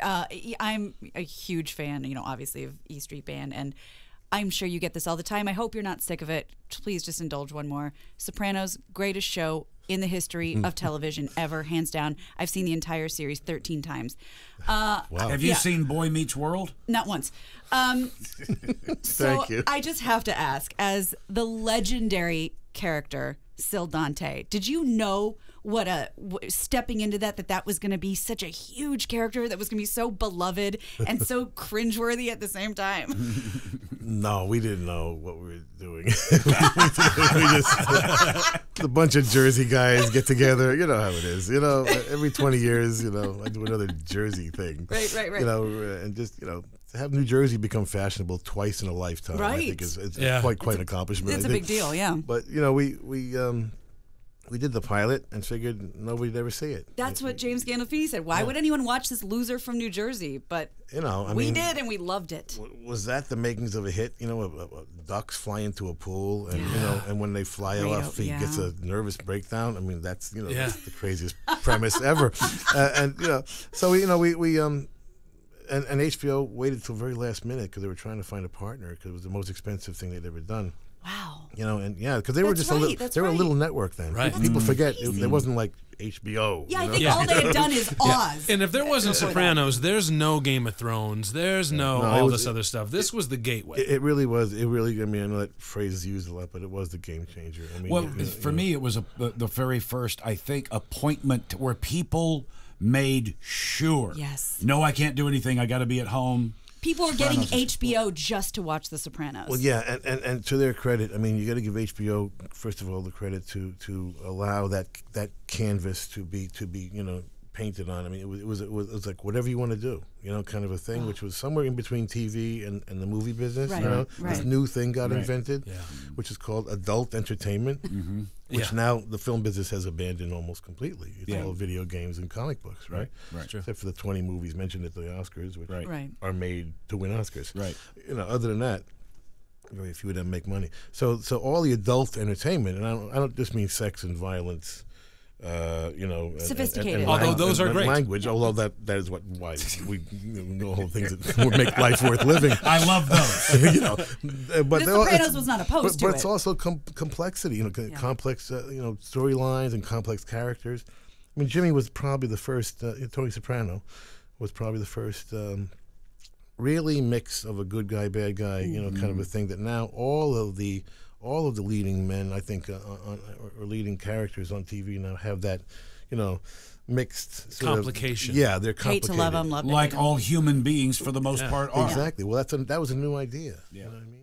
I'm a huge fan, obviously of E Street Band, and I'm sure you get this all the time. I hope you're not sick of it. Please just indulge one more. Sopranos, greatest show in the history of television ever, hands down. I've seen the entire series 13 times. Wow. Have you seen Boy Meets World? Not once. Thank you. I just have to ask, as the legendary character Sil Dante, did you know stepping into that was going to be such a huge character that was going to be so beloved and so cringeworthy at the same time? No, we didn't know what we were doing. we just a bunch of Jersey guys get together. You know how it is. Every 20 years, I do another Jersey thing. Right. And just to have New Jersey become fashionable twice in a lifetime, I think it's quite an accomplishment. It's a big deal, yeah. But we did the pilot and figured nobody'd ever see it. That's what James Gandolfini said. Why would anyone watch this loser from New Jersey? But we did, and we loved it. Was that the makings of a hit? Ducks fly into a pool, and and when they fly off, he gets a nervous breakdown. I mean, that's that's the craziest premise ever. So we and HBO waited till very last minute because they were trying to find a partner because it was the most expensive thing they'd ever done. Wow. Because they were just a little network then. Right. People forget there wasn't like HBO. Yeah, I think all they had done is Oz. And if there wasn't Sopranos, there's no Game of Thrones. There's no all this other stuff. This was the gateway. It really was. It really. I know that phrase is used a lot, but it was the game changer. For me, it was the very first, I think, appointment where people made sure. Yes. No, I can't do anything. I got to be at home. People are getting HBO just to watch The Sopranos. Well, yeah, and to their credit, you got to give HBO first of all the credit to allow that canvas to be painted on. It was like whatever you want to do, kind of a thing, which was somewhere in between TV and the movie business. Right. This new thing got invented, which is called adult entertainment, which now the film business has abandoned almost completely. It's all video games and comic books, right? Except for the 20 movies mentioned at the Oscars, which are made to win Oscars. Right. Other than that, very few of them make money. So all the adult entertainment, and I don't just mean sex and violence. Sophisticated. Although those are great. Language, although that is why we know whole things that would make life worth living. I love those. But The Sopranos was not opposed to it. But it's also complexity. Complex storylines and complex characters. Jimmy was probably the first. Tony Soprano was probably the first. Really mix of a good guy, bad guy. Kind of a thing that now all of the leading men, I think, or leading characters on TV now have that, mixed complication. They're complicated. Hate to love them, love to Like hate 'em. all human beings, for the most part, are. Exactly. Well, that was a new idea. Yeah. You know what I mean?